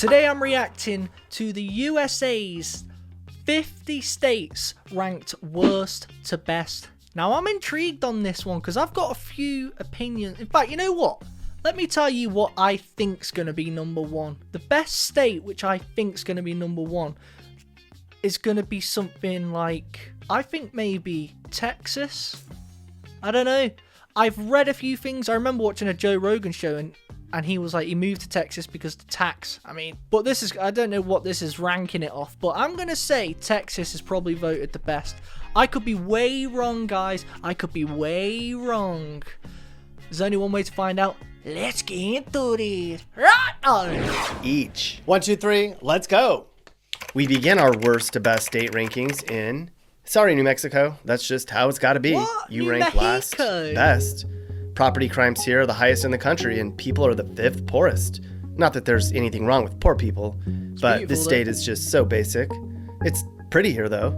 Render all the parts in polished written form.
Today I'm reacting to the USA's 50 states ranked worst to best. Now I'm intrigued on this one because I've got a few opinions. In fact, you know what? Let me tell you what I think's going to be number one. The best state which I think's going to be number one is going to be something like, I think maybe Texas. I don't know. I've read a few things. I remember watching a Joe Rogan show and he was like, he moved to Texas because the tax. I mean, but this is, I don't know what this is ranking it off, but I'm going to say Texas is probably voted the best. I could be way wrong, guys. I could be way wrong. There's only one way to find out. Let's get into it. Right on. Each. 1, 2, 3, let's go. We begin our worst to best state rankings in, sorry, New Mexico. That's just how it's got to be. What? You New rank last Mexico? best. Property crimes here are the highest in the country, and people are the 5th poorest. Not that there's anything wrong with poor people, but this state is just so basic. It's pretty here, though.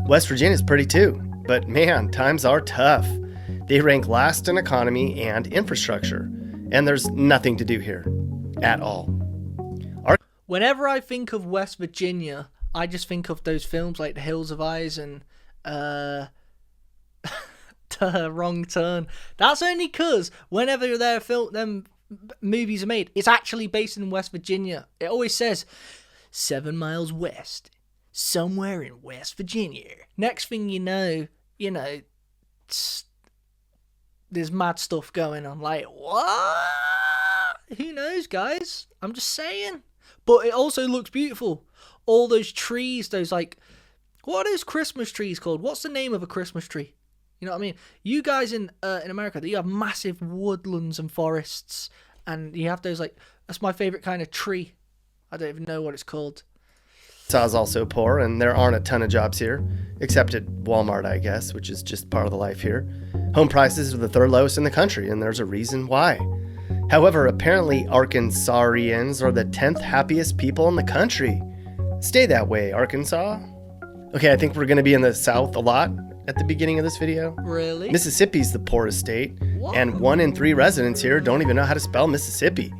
West Virginia's pretty, too. But man, times are tough. They rank last in economy and infrastructure, and there's nothing to do here at all. Whenever I think of West Virginia, I just think of those films like The Hills of Eyes and Wrong Turn. That's only because whenever them movies are made, it's actually based in West Virginia. It always says 7 miles west, somewhere in West Virginia. Next thing you know, there's mad stuff going on. Like, what? Who knows, guys? I'm just saying. But it also looks beautiful. All those trees, those like, what are those Christmas trees called? What's the name of a Christmas tree? You know what I mean? You guys in America, you have massive woodlands and forests, and you have those like, that's my favorite kind of tree. I don't even know what it's called. Arkansas is also poor, and there aren't a ton of jobs here, except at Walmart, I guess, which is just part of the life here. Home prices are the 3rd lowest in the country, and there's a reason why. However, apparently Arkansasians are the 10th happiest people in the country. Stay that way, Arkansas. Okay, I think we're going to be in the South a lot at the beginning of this video. Really? Mississippi's the poorest state, What? and 1 in 3 residents here don't even know how to spell Mississippi.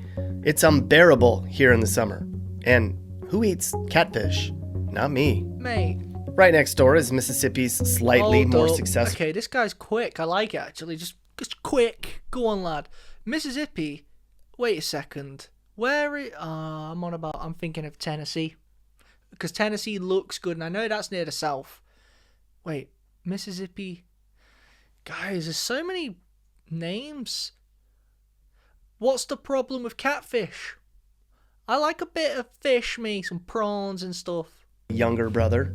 It's unbearable here in the summer. And who eats catfish? Not me. Mate. Right next door is Mississippi's slightly Hold more up. successful. Okay, this guy's quick. I like it, actually. Just quick. Go on, lad. Mississippi. Wait a second. I'm thinking of Tennessee. Because Tennessee looks good, and I know that's near the South. Wait, Mississippi. Guys, there's so many names. What's the problem with catfish? I like a bit of fish, me, some prawns and stuff. Younger brother.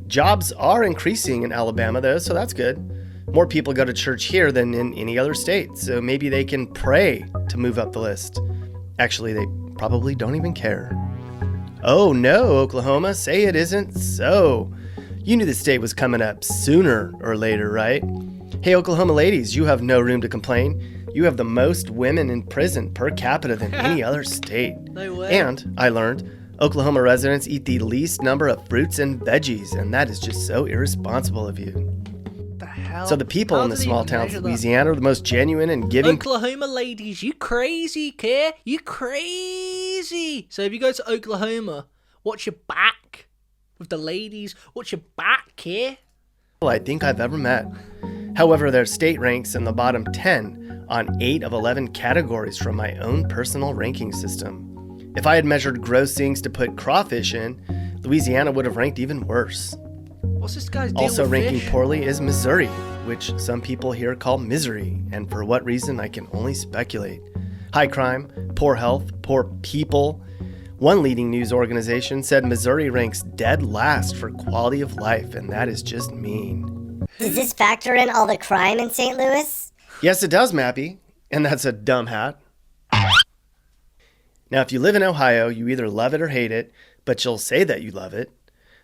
Jobs are increasing in Alabama, though, so that's good. More people go to church here than in any other state, so maybe they can pray to move up the list. Actually, they probably don't even care. Oh no, Oklahoma, say it isn't so. You knew the state was coming up sooner or later, right? Hey, Oklahoma ladies, you have no room to complain. You have the most women in prison per capita than any other state. No way. And, I learned, Oklahoma residents eat the least number of fruits and veggies, and that is just so irresponsible of you. The hell? So the people How in the do they small even towns measure of that? Louisiana are the most genuine and giving. Oklahoma ladies, you crazy, kid. You crazy. So if you go to Oklahoma, watch your back with the ladies. Watch your back, kid. I think I've ever met. However, their state ranks in the bottom 10 on 8 of 11 categories from my own personal ranking system. If I had measured grossings to put crawfish in, Louisiana would have ranked even worse. What's this guy's deal Also with ranking fish? poorly is Missouri, which some people here call misery, and for what reason I can only speculate. High crime, poor health, poor people. One leading news organization said Missouri ranks dead last for quality of life, and that is just mean. Does this factor in all the crime in St. Louis? Yes, it does, Mappy, and that's a dumb hat. Now, if you live in Ohio, you either love it or hate it, but you'll say that you love it.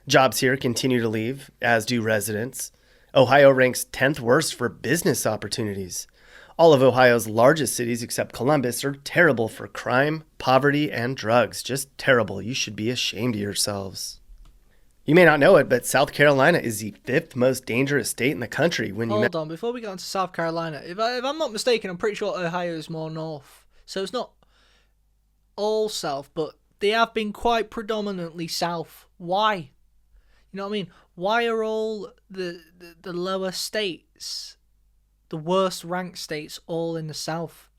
Jobs here continue to leave, as do residents. Ohio ranks 10th worst for business opportunities. All of Ohio's largest cities, except Columbus, are terrible for crime, poverty, and drugs. Just terrible. You should be ashamed of yourselves. You may not know it, but South Carolina is the 5th most dangerous state in the country. Hold on, before we get on to South Carolina, if I'm not mistaken, I'm pretty sure Ohio is more north. So it's not all south, but they have been quite predominantly south. Why? You know what I mean? Why are all the lower states, the worst ranked states, all in the south?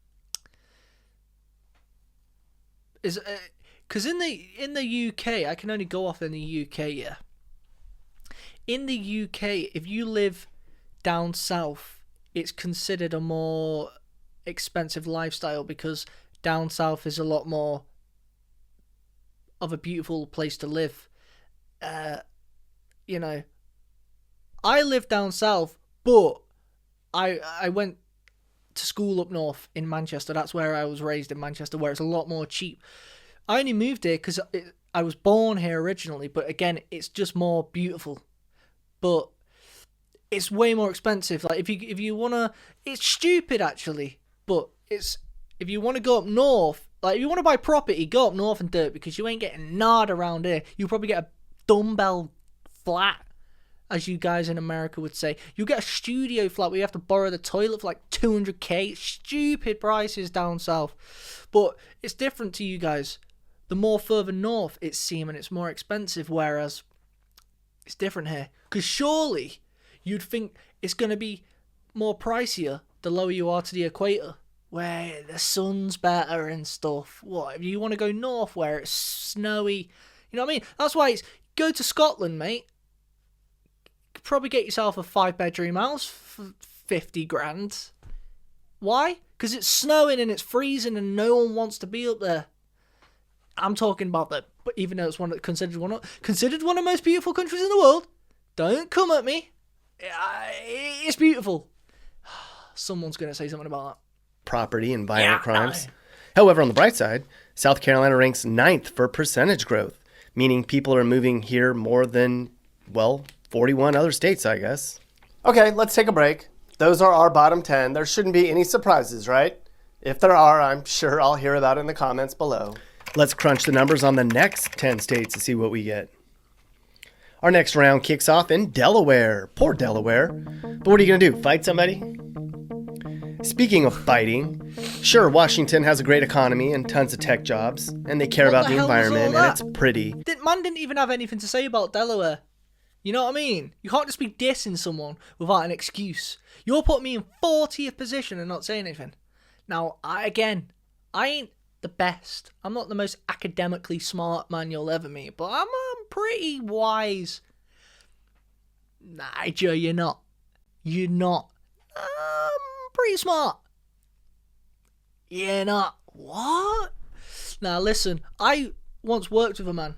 Is because in the UK, I can only go off in the UK, yeah. In the UK, if you live down south, it's considered a more expensive lifestyle because down south is a lot more of a beautiful place to live. You know, I live down south, but I went to school up north in Manchester. That's where I was raised, in Manchester, where it's a lot more cheap. I only moved here because I was born here originally, but again, it's just more beautiful. But it's way more expensive. Like if you wanna, it's stupid actually, but it's if you want to go up north, like if you want to buy property, go up north and do it because you ain't getting nard around here. You'll probably get a dumbbell flat, as you guys in America would say. You get a studio flat where you have to borrow the toilet for like 200k. Stupid prices down south. But it's different to you guys. The more further north it's seeming, it's more expensive, whereas it's different here. Because surely you'd think it's going to be more pricier the lower you are to the equator, where the sun's better and stuff. What, if you want to go north where it's snowy, you know what I mean? That's why it's, go to Scotland, mate. Could probably get yourself a 5-bedroom house for 50 grand. Why? Because it's snowing and it's freezing and no one wants to be up there. I'm talking about that, but even though it's considered one of the most beautiful countries in the world, don't come at me. It's beautiful. Someone's going to say something about that. Property and violent crimes. However, on the bright side, South Carolina ranks 9th for percentage growth, meaning people are moving here more than, well, 41 other states, I guess. Okay, let's take a break. Those are our bottom 10. There shouldn't be any surprises, right? If there are, I'm sure I'll hear about it in the comments below. Let's crunch the numbers on the next 10 states to see what we get. Our next round kicks off in Delaware. Poor Delaware. But what are you going to do, fight somebody? Speaking of fighting, sure, Washington has a great economy and tons of tech jobs, and they care about the environment, and it's pretty. Man didn't even have anything to say about Delaware. You know what I mean? You can't just be dissing someone without an excuse. You're putting me in 40th position and not saying anything. Now, I ain't the best. I'm not the most academically smart man you'll ever meet, but I'm pretty wise. Nah, Joe, you're not. You're not. I'm pretty smart. You're not. What? Now, listen, I once worked with a man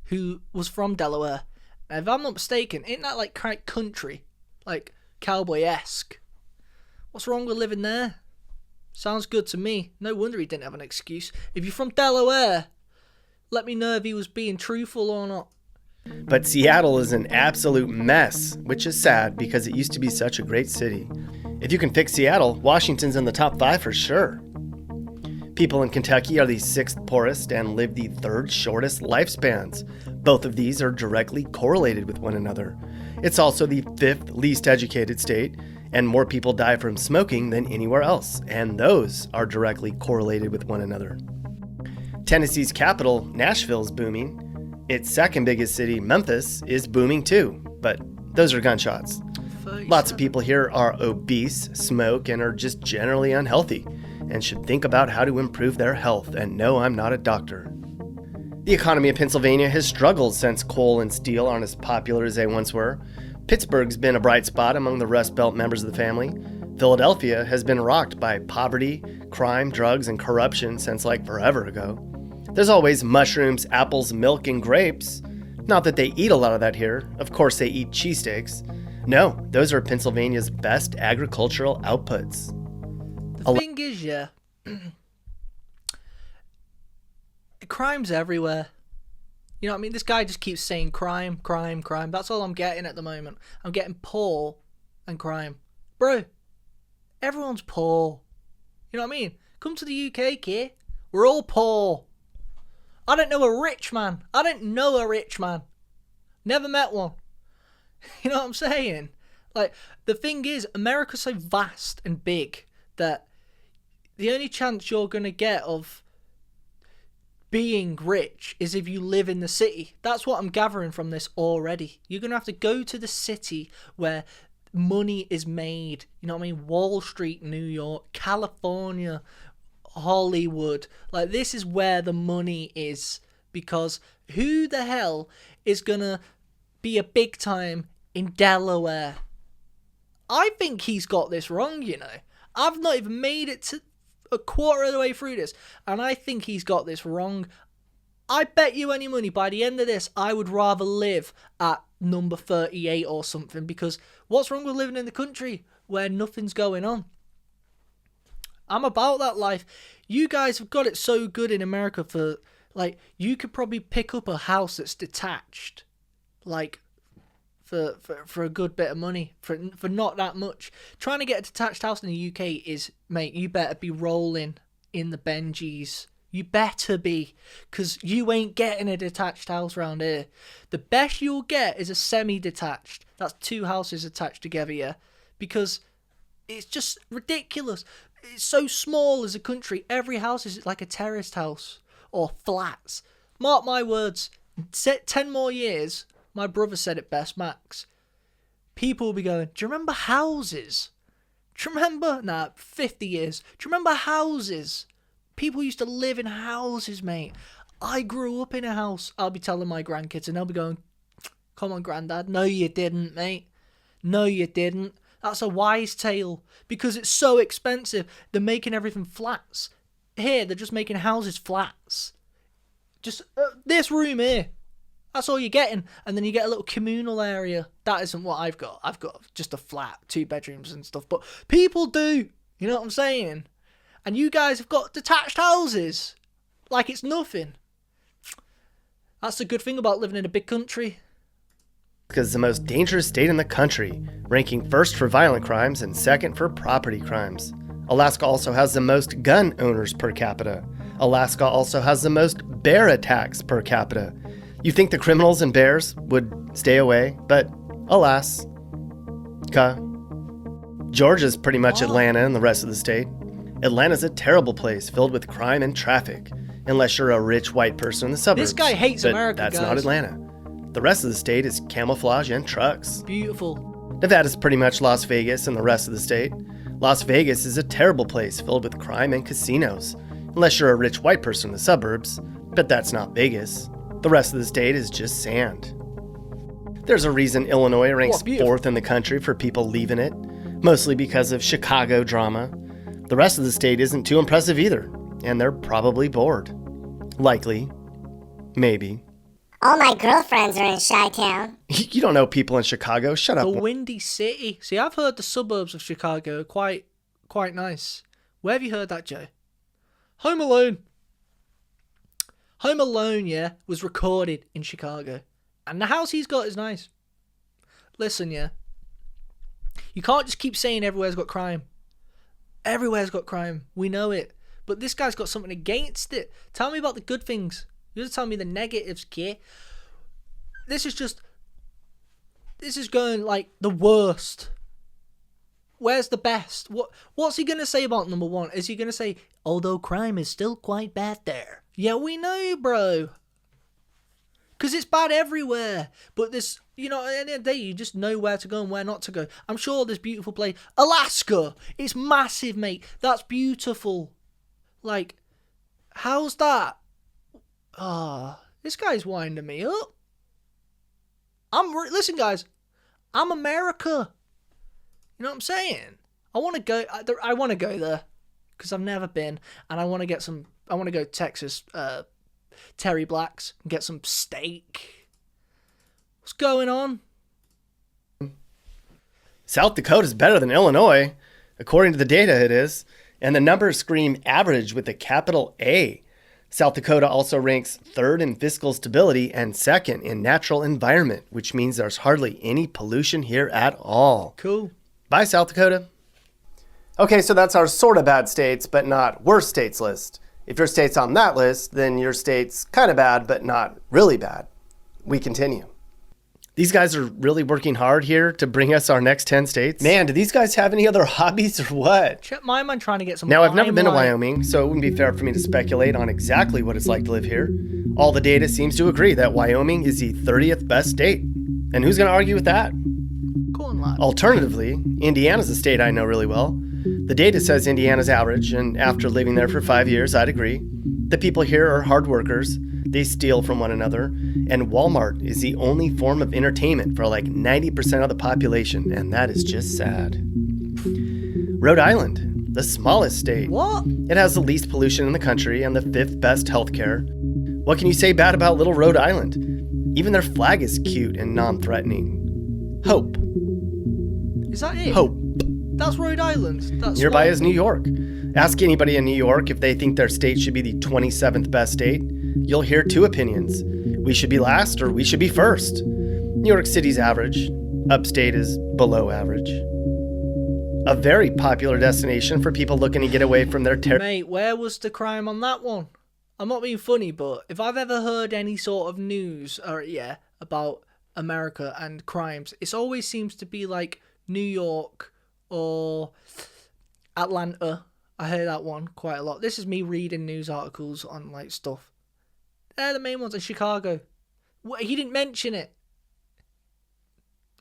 who was from Delaware. If I'm not mistaken, isn't that like country? Like cowboy-esque? What's wrong with living there? Sounds good to me. No wonder he didn't have an excuse. If you're from Delaware, let me know if he was being truthful or not. But Seattle is an absolute mess, which is sad because it used to be such a great city. If you can fix Seattle, Washington's in the top 5 for sure. People in Kentucky are the 6th poorest and live the 3rd shortest lifespans. Both of these are directly correlated with one another. It's also the 5th least educated state, and more people die from smoking than anywhere else, and those are directly correlated with one another. Tennessee's capital, Nashville, is booming. Its second biggest city, Memphis, is booming too, but those are gunshots. Lots of people here are obese, smoke, and are just generally unhealthy, and should think about how to improve their health, and no, I'm not a doctor. The economy of Pennsylvania has struggled since coal and steel aren't as popular as they once were. Pittsburgh's been a bright spot among the Rust Belt members of the family. Philadelphia has been rocked by poverty, crime, drugs, and corruption since like forever ago. There's always mushrooms, apples, milk, and grapes. Not that they eat a lot of that here. Of course they eat cheesesteaks. No, those are Pennsylvania's best agricultural outputs. The thing is, yeah, crime's everywhere. You know what I mean? This guy just keeps saying crime, crime, crime. That's all I'm getting at the moment. I'm getting poor and crime. Bro, everyone's poor. You know what I mean? Come to the UK, kid. We're all poor. I don't know a rich man. Never met one. You know what I'm saying? Like, the thing is, America's so vast and big that the only chance you're going to get of being rich is if you live in the city. That's what I'm gathering from this already. You're going to have to go to the city where money is made. You know what I mean? Wall Street, New York, California, Hollywood. Like, this is where the money is. Because who the hell is going to be a big time in Delaware? I think he's got this wrong, you know. I've not even made it to a quarter of the way through this, and I think he's got this wrong. I bet you any money by the end of this, I would rather live at number 38 or something, because what's wrong with living in the country where nothing's going on? I'm about that life. You guys have got it so good in America for, like, you could probably pick up a house that's detached, like, for a good bit of money, for not that much. Trying to get a detached house in the UK is, mate, you better be rolling in the Benjis. You better be, because you ain't getting a detached house around here. The best you'll get is a semi-detached. That's 2 houses attached together, yeah? Because it's just ridiculous. It's so small as a country. Every house is like a terraced house or flats. Mark my words, 10 more years, my brother said it best, Max. People will be going, do you remember houses? Do you remember? 50 years. Do you remember houses? People used to live in houses, mate. I grew up in a house. I'll be telling my grandkids and they'll be going, come on, granddad. No, you didn't, mate. No, you didn't. That's a wise tale. Because it's so expensive. They're making everything flats. Here, they're just making houses flats. Just this room here. That's all you're getting. And then you get a little communal area. That isn't what I've got. I've got just a flat, 2 bedrooms and stuff. But people do. You know what I'm saying? And you guys have got detached houses. Like it's nothing. That's the good thing about living in a big country. Because it's the most dangerous state in the country, ranking first for violent crimes and second for property crimes. Alaska also has the most gun owners per capita. Alaska also has the most bear attacks per capita. You think the criminals and bears would stay away, but alas. Georgia's pretty much Atlanta and the rest of the state. Atlanta's a terrible place filled with crime and traffic, unless you're a rich white person in the suburbs. This guy hates but America, that's guys. not Atlanta. The rest of the state is camouflage and trucks. Beautiful. Nevada's pretty much Las Vegas and the rest of the state. Las Vegas is a terrible place filled with crime and casinos, unless you're a rich white person in the suburbs, but that's not Vegas. The rest of the state is just sand. There's a reason Illinois ranks 4th in the country for people leaving it, mostly because of Chicago drama. The rest of the state isn't too impressive either, and they're probably bored. Likely. Maybe. All my girlfriends are in Chi-Town. You don't know people in Chicago. Shut up. The Windy City. See, I've heard the suburbs of Chicago are quite nice. Where have you heard that, Joe? Home Alone. Home Alone, yeah, was recorded in Chicago. And the house he's got is nice. Listen, yeah. You can't just keep saying everywhere's got crime. Everywhere's got crime. We know it. But this guy's got something against it. Tell me about the good things. You just tell me the negatives, kid. This is going like the worst. Where's the best? What's he going to say about number 1? Is he going to say, although crime is still quite bad there? Yeah, we know, bro. Because it's bad everywhere. But this, you know, at the end of the day, you just know where to go and where not to go. I'm sure there's beautiful place. Alaska. It's massive, mate. That's beautiful. Like, how's that? This guy's winding me up. Listen, guys. I'm America. You know what I'm saying? I want to go. I want to go there because I've never been, and I want to get some. I want to go to Texas, Terry Black's, and get some steak. What's going on? South Dakota's better than Illinois, according to the data. It is, and the numbers scream average with a capital A. South Dakota also ranks 3rd in fiscal stability and 2nd in natural environment, which means there's hardly any pollution here at all. Cool. Bye, South Dakota. Okay, so that's our sort of bad states, but not worst states list. If your state's on that list, then your state's kind of bad, but not really bad. We continue. These guys are really working hard here to bring us our next 10 states. Man, do these guys have any other hobbies or what? Check my man trying to get some. Now, I've never been to limelight. Wyoming, so it wouldn't be fair for me to speculate on exactly what it's like to live here. All the data seems to agree that Wyoming is the 30th best state. And who's going to argue with that? Go on, lad. Alternatively, Indiana's a state I know really well. The data says Indiana's average, and after living there for 5 years, I'd agree. The people here are hard workers. They steal from one another, and Walmart is the only form of entertainment for like 90% of the population, and that is just sad. Rhode Island, the smallest state. What? It has the least pollution in the country and the 5th best healthcare. What can you say bad about little Rhode Island? Even their flag is cute and non-threatening. Hope. Is that it? Hope. That's Rhode Island. That's Nearby what? is New York. Ask anybody in New York if they think their state should be the 27th best state. You'll hear two opinions. We should be last or we should be first. New York City's average. Upstate is below average. A very popular destination for people looking to get away from their Mate, where was the crime on that one? I'm not being funny, but if I've ever heard any sort of news about America and crimes, it always seems to be like New York or Atlanta. I hear that one quite a lot. This is me reading news articles on like stuff. They're the main ones in Chicago. He didn't mention it.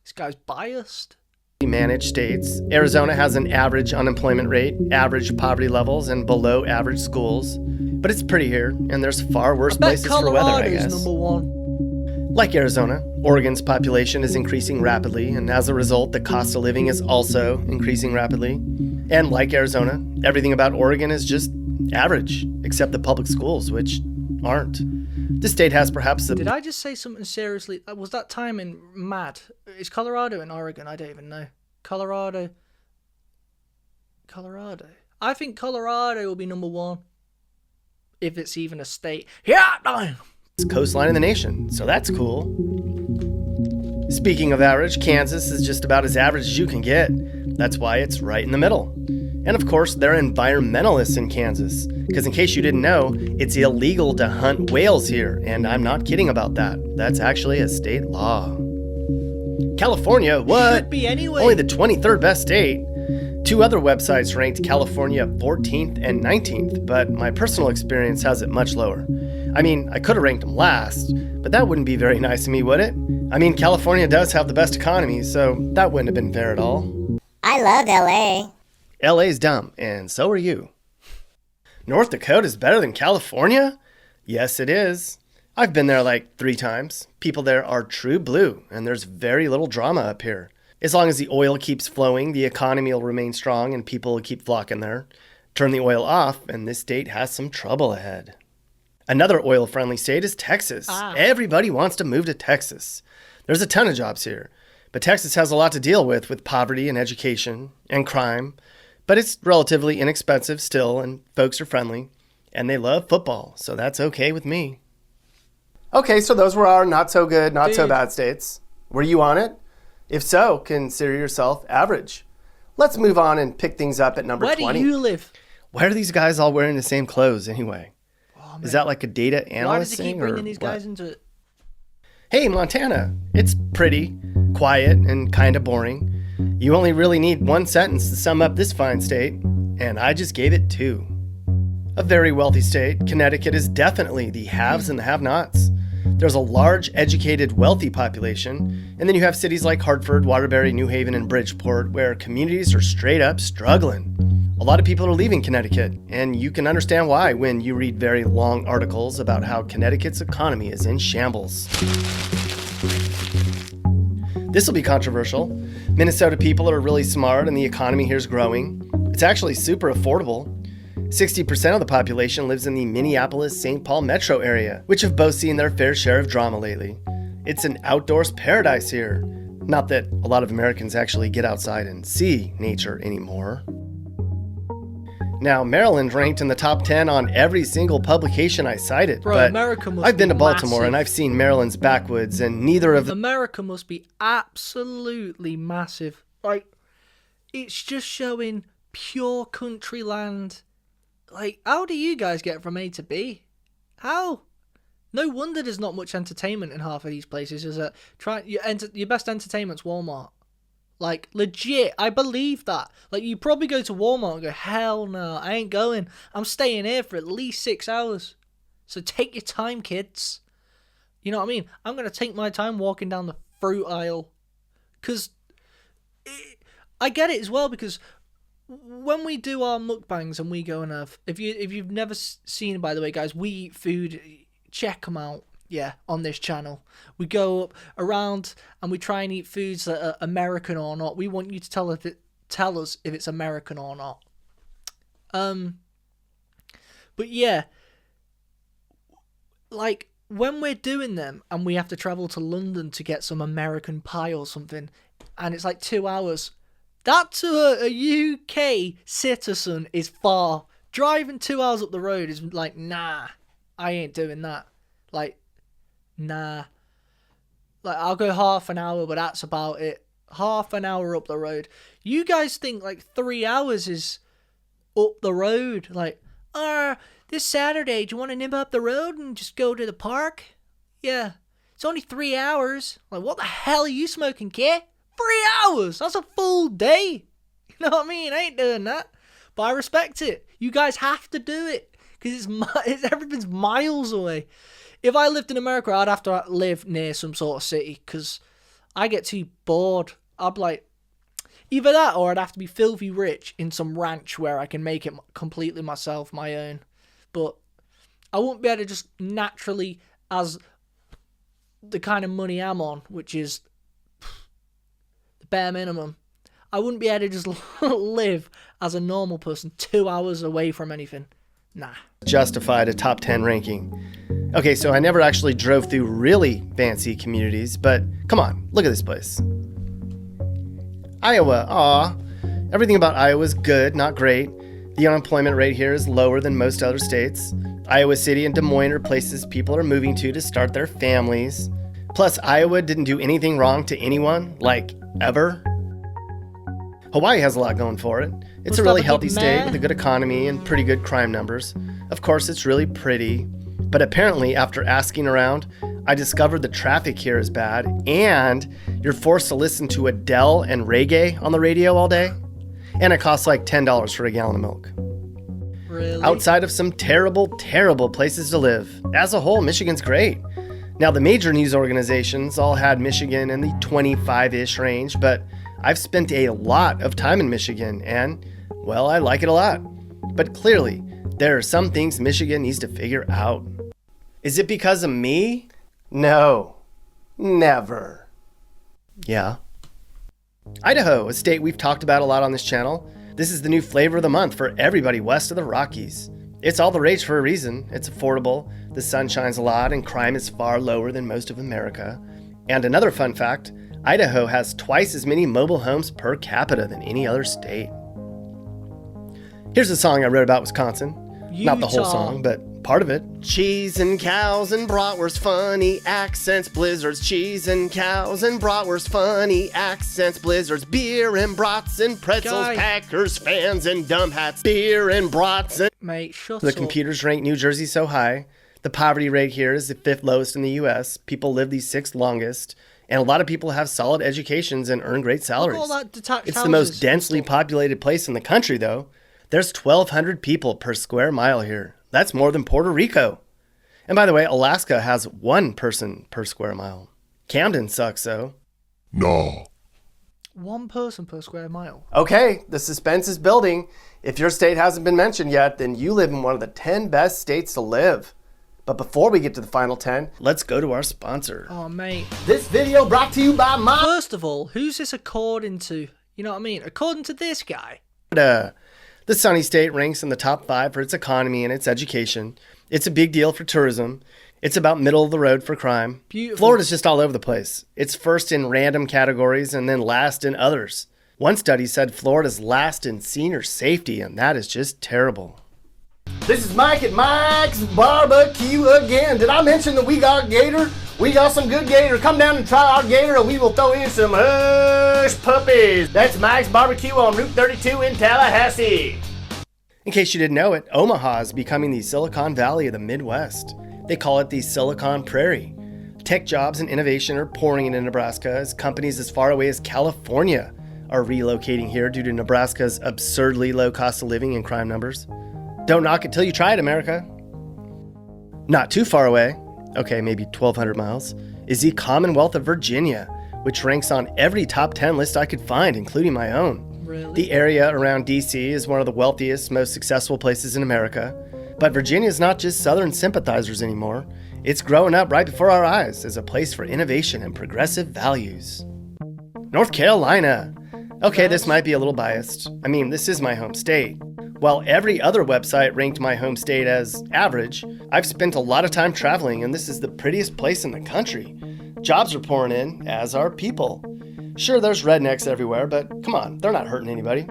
This guy's biased. managed states. Arizona has an average unemployment rate, average poverty levels, and below average schools. But it's pretty here, and there's far worse places for weather, I guess. Colorado's number one. Like Arizona, Oregon's population is increasing rapidly, and as a result, the cost of living is also increasing rapidly. And like Arizona, everything about Oregon is just average, except the public schools, which aren't. This state has perhaps the... Did I just say something seriously? Was that timing mad? Is Colorado in Oregon? I don't even know. Colorado. I think Colorado will be number one. If it's even a state. Yeah, no. coastline in the nation, so that's cool. Speaking of average, Kansas is just about as average as you can get. That's why it's right in the middle. And of course, they're environmentalists in Kansas, because in case you didn't know, it's illegal to hunt whales here, and I'm not kidding about that. That's actually a state law. California, what? Should be anyway. Only the 23rd best state. Two other websites ranked California 14th and 19th, but my personal experience has it much lower. I mean, I could have ranked them last, but that wouldn't be very nice of me, would it? I mean, California does have the best economy, so that wouldn't have been fair at all. I loved LA. LA's dumb, and so are you. North Dakota's better than California? Yes, it is. I've been there like 3 times. People there are true blue, and there's very little drama up here. As long as the oil keeps flowing, the economy will remain strong and people will keep flocking there. Turn the oil off, and this state has some trouble ahead. Another oil-friendly state is Texas. Everybody wants to move to Texas. There's a ton of jobs here, but Texas has a lot to deal with poverty and education and crime. But it's relatively inexpensive still, and folks are friendly, and they love football, so that's okay with me. Okay, so those were our not-so-good, not-so-bad states. Were you on it? If so, consider yourself average. Let's move on and pick things up at number 20. Where do you live? Why are these guys all wearing the same clothes anyway? Oh, Is that like a data analyst why does he thing, keep or bringing these guys what? into it? Hey, Montana. It's pretty, quiet, and kind of boring. You only really need one sentence to sum up this fine state, and I just gave it 2. A very wealthy state, Connecticut is definitely the haves and the have-nots. There's a large, educated, wealthy population, and then you have cities like Hartford, Waterbury, New Haven, and Bridgeport, where communities are straight up struggling. A lot of people are leaving Connecticut, and you can understand why when you read very long articles about how Connecticut's economy is in shambles. This will be controversial. Minnesota people are really smart, and the economy here is growing. It's actually super affordable. 60% of the population lives in the Minneapolis-St. Paul metro area, which have both seen their fair share of drama lately. It's an outdoors paradise here. Not that a lot of Americans actually get outside and see nature anymore. Now, Maryland ranked in the top 10 on every single publication I cited, Bro, but America must I've been be to Baltimore massive. and I've seen Maryland's backwoods, and neither of them... America must be absolutely massive. Like, it's just showing pure country land. Like, how do you guys get from A to B? How? No wonder there's not much entertainment in half of these places. Is that your best entertainment's Walmart? Like, legit, I believe that. Like, you probably go to Walmart and go, hell no, I ain't going. I'm staying here for at least 6 hours. So take your time, kids. You know what I mean? I'm going to take my time walking down the fruit aisle. Because I get it as well, because when we do our mukbangs and we go and have... If you've never seen, by the way, guys, we eat food. Check them out. Yeah, on this channel. We go up around and we try and eat foods that are American or not. We want you to tell us if it's American or not. But yeah, like when we're doing them and we have to travel to London to get some American pie or something, and it's like 2 hours, that to a UK citizen is far. Driving 2 hours up the road is like, nah, I ain't doing that. Like, nah. Like, I'll go half an hour, but that's about it. Half an hour up the road. You guys think, like, 3 hours is up the road. Like, this Saturday, do you want to nip up the road and just go to the park? Yeah. It's only 3 hours. Like, what the hell are you smoking, kid? 3 hours! That's a full day. You know what I mean? I ain't doing that. But I respect it. You guys have to do it. Because everything's miles away. If I lived in America, I'd have to live near some sort of city because I get too bored. I'd be like, either that or I'd have to be filthy rich in some ranch where I can make it completely myself, my own. But I wouldn't be able to just naturally, as the kind of money I'm on, which is the bare minimum, I wouldn't be able to just live as a normal person 2 hours away from anything. Nah. Justified a top 10 ranking. Okay, so I never actually drove through really fancy communities, but come on, look at this place. Iowa, everything about Iowa is good, not great. The unemployment rate here is lower than most other states. Iowa City and Des Moines are places people are moving to start their families. Plus, Iowa didn't do anything wrong to anyone, like, ever. Hawaii has a lot going for it. It's a really healthy state with a good economy and pretty good crime numbers. Of course, it's really pretty. But apparently, after asking around, I discovered the traffic here is bad, and you're forced to listen to Adele and Raygo on the radio all day, and it costs like $10 for a gallon of milk. Really? Outside of some terrible, terrible places to live, as a whole, Michigan's great. Now, the major news organizations all had Michigan in the 25-ish range, but I've spent a lot of time in Michigan, and, well, I like it a lot. But clearly, there are some things Michigan needs to figure out. Is it because of me? No. Never. Yeah. Idaho, a state we've talked about a lot on this channel. This is the new flavor of the month for everybody west of the Rockies. It's all the rage for a reason. It's affordable, the sun shines a lot, and crime is far lower than most of America. And another fun fact, Idaho has twice as many mobile homes per capita than any other state. Here's a song I wrote about Wisconsin. Utah. Not the whole song, but part of it. Cheese and cows and bratwurst, funny accents, blizzards. Cheese and cows and bratwurst, funny accents, blizzards. Beer and brats and pretzels, Guy. Packers fans and dumb hats. Beer and brats and... Mate, shut The up. computers rank New Jersey so high. The poverty rate here is the 5th lowest in the U.S. People live the 6th longest. And a lot of people have solid educations and earn great salaries. Look at all that detached It's the houses most and densely stuff. populated place in the country, though. There's 1,200 people per square mile here. That's more than Puerto Rico. And by the way, Alaska has 1 person per square mile. Camden sucks, though. No. 1 person per square mile. Okay, the suspense is building. If your state hasn't been mentioned yet, then you live in one of the 10 best states to live. But before we get to the final 10, let's go to our sponsor. Oh, mate. This video brought to you by First of all, who's this according to? You know what I mean? According to this guy. The sunny state ranks in the top 5 for its economy and its education. It's a big deal for tourism. It's about middle of the road for crime. Beautiful. Florida's just all over the place. It's first in random categories and then last in others. One study said Florida's last in senior safety, and that is just terrible. This is Mike at Mike's Barbecue again. Did I mention that we got gator? We got some good gator. Come down and try our gator and we will throw in some hush puppies. That's Mike's Barbecue on Route 32 in Tallahassee. In case you didn't know it, Omaha is becoming the Silicon Valley of the Midwest. They call it the Silicon Prairie. Tech jobs and innovation are pouring into Nebraska as companies as far away as California are relocating here due to Nebraska's absurdly low cost of living and crime numbers. Don't knock it till you try it, America. Not too far away, okay, maybe 1,200 miles, is the Commonwealth of Virginia, which ranks on every top 10 list I could find, including my own. Really? The area around D.C. is one of the wealthiest, most successful places in America. But Virginia is not just Southern sympathizers anymore. It's growing up right before our eyes as a place for innovation and progressive values. North Carolina. Okay, this might be a little biased. I mean, this is my home state. While every other website ranked my home state as average, I've spent a lot of time traveling, and this is the prettiest place in the country. Jobs are pouring in, as are people. Sure, there's rednecks everywhere, but come on, they're not hurting anybody.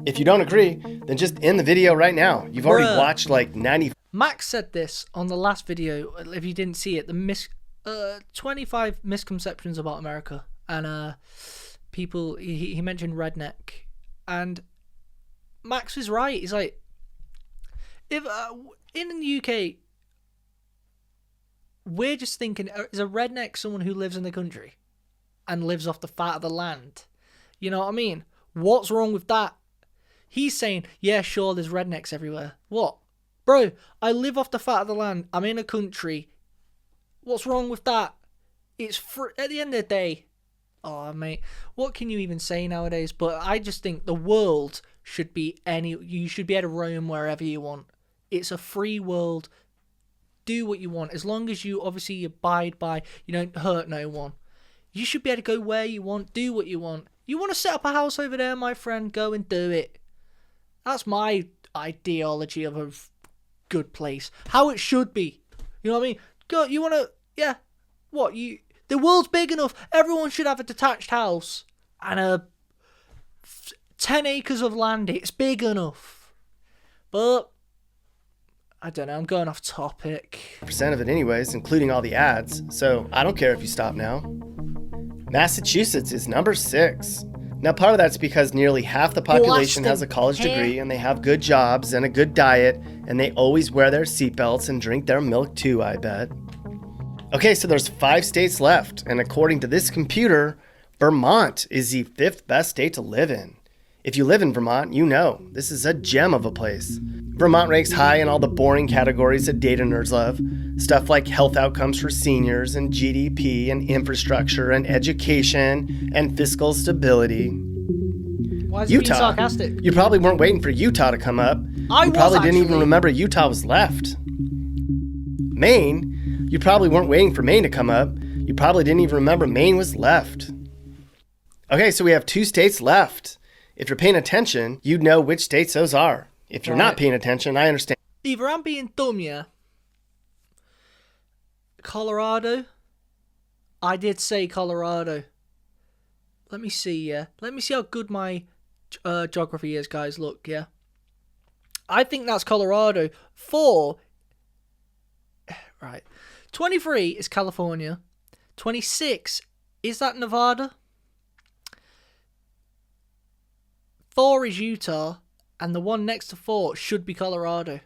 If you don't agree, then just end the video right now. You've already watched like 90. Max said this on the last video. If you didn't see it, 25 misconceptions about America, and people. He mentioned redneck, and Max is right. He's like, if in the UK, we're just thinking, is a redneck someone who lives in the country and lives off the fat of the land? You know what I mean? What's wrong with that? He's saying, yeah, sure, there's rednecks everywhere. What? Bro, I live off the fat of the land. I'm in a country. What's wrong with that? It's at the end of the day. Oh, mate, what can you even say nowadays? But I just think the world should be you should be able to roam wherever you want. It's a free world. Do what you want. As long as you obviously abide by, you don't hurt no one. You should be able to go where you want, do what you want. You want to set up a house over there, my friend, go and do it. That's my ideology of a good place. How it should be. You know what I mean? Go, you want to, yeah. What, the world's big enough. Everyone should have a detached house and 10 acres of land. It's big enough. But, I don't know, I'm going off topic. Percent of it anyways, including all the ads. So I don't care if you stop now. Massachusetts is number 6. Now, part of that's because nearly half the population has a college degree, and they have good jobs and a good diet, and they always wear their seatbelts and drink their milk too, I bet. Okay, so there's 5 states left, and according to this computer, Vermont is the 5th best state to live in. If you live in Vermont, you know, this is a gem of a place. Vermont ranks high in all the boring categories that data nerds love. Stuff like health outcomes for seniors and GDP and infrastructure and education and fiscal stability. Why is it being sarcastic? You probably weren't waiting for Utah to come up. You probably didn't even remember Utah was left. Maine, you probably weren't waiting for Maine to come up. You probably didn't even remember Maine was left. Okay, so we have 2 states left. If you're paying attention, you'd know which states those are. If you're not paying attention, I understand. Either I'm being dumb, yeah. Colorado. I did say Colorado. Let me see, yeah. Let me see how good my geography is, guys. Look, yeah. I think that's Colorado. 4. Right. 23 is California. 26, is that Nevada? 4 is Utah. And the one next to 4 should be Colorado.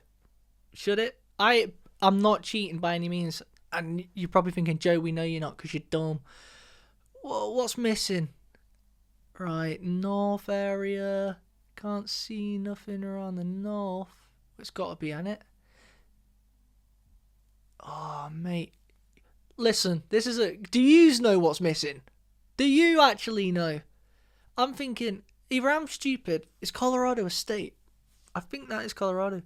Should it? I'm not cheating by any means. And you're probably thinking, Joe, we know you're not because you're dumb. What's missing? Right, north area. Can't see nothing around the north. It's got to be, hasn't it? Oh, mate. Listen, do you know what's missing? Do you actually know? I'm thinking, either I'm stupid. Is Colorado a state? I think that is Colorado.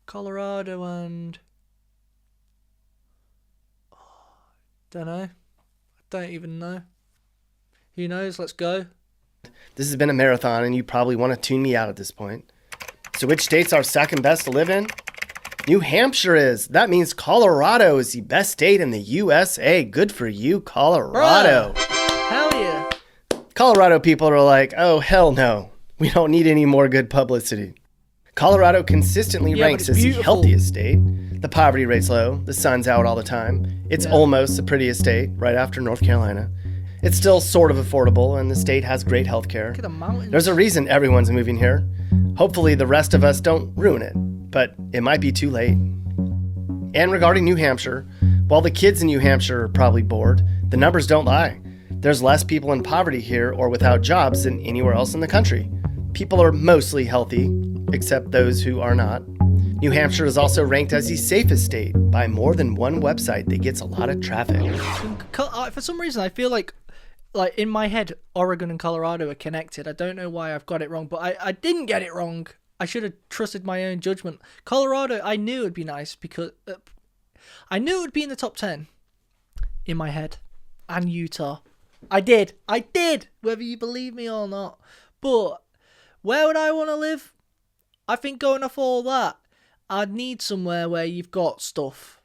Colorado and... don't know. I don't even know. Who knows? Let's go. This has been a marathon, and you probably want to tune me out at this point. So which state's our second best to live in? New Hampshire is. That means Colorado is the best state in the USA. Good for you, Colorado. Bruh. Hell yeah. Colorado people are like, oh, hell no. We don't need any more good publicity. Colorado consistently ranks as the healthiest state. The poverty rate's low. The sun's out all the time. It's almost the prettiest state, right after North Carolina. It's still sort of affordable, and the state has great health care. Look at the mountains. There's a reason everyone's moving here. Hopefully the rest of us don't ruin it, but it might be too late. And regarding New Hampshire, while the kids in New Hampshire are probably bored, the numbers don't lie. There's less people in poverty here or without jobs than anywhere else in the country. People are mostly healthy, except those who are not. New Hampshire is also ranked as the safest state by more than one website that gets a lot of traffic. For some reason, I feel like in my head, Oregon and Colorado are connected. I don't know why I've got it wrong, but I didn't get it wrong. I should have trusted my own judgment. Colorado, I knew it would be nice because I knew it would be in the top 10 in my head. And Utah. I did, whether you believe me or not. But where would I want to live? I think going off all that, I'd need somewhere where you've got stuff,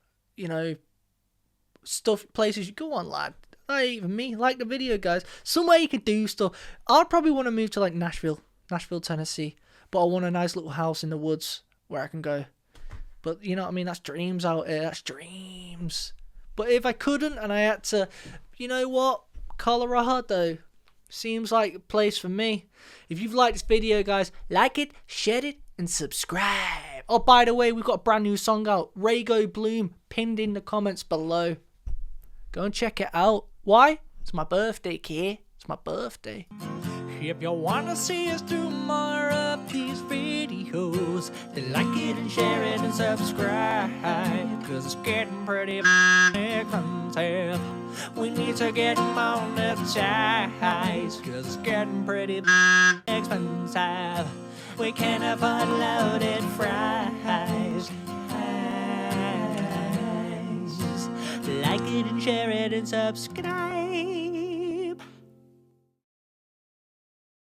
places you go on, lad. Not even me, like the video, guys. Somewhere you can do stuff. I'd probably want to move to like Nashville, Tennessee. But I want a nice little house in the woods where I can go. But you know what I mean? That's dreams out here. That's dreams. But if I couldn't and I had to, you know what? Colorado seems like a place for me. If you've liked this video, guys, like it, share it, and subscribe. Oh, by the way, we've got a brand new song out, Raygo Bloom, pinned in the comments below. Go and check it out. Why? It's my birthday, kid. It's my birthday. If you want to see us do more of these videos, then like it and share it and subscribe. Cause it's getting pretty expensive. We need to get monetized. Cause it's getting pretty expensive. We can't afford loaded fries. Like it and share it and subscribe.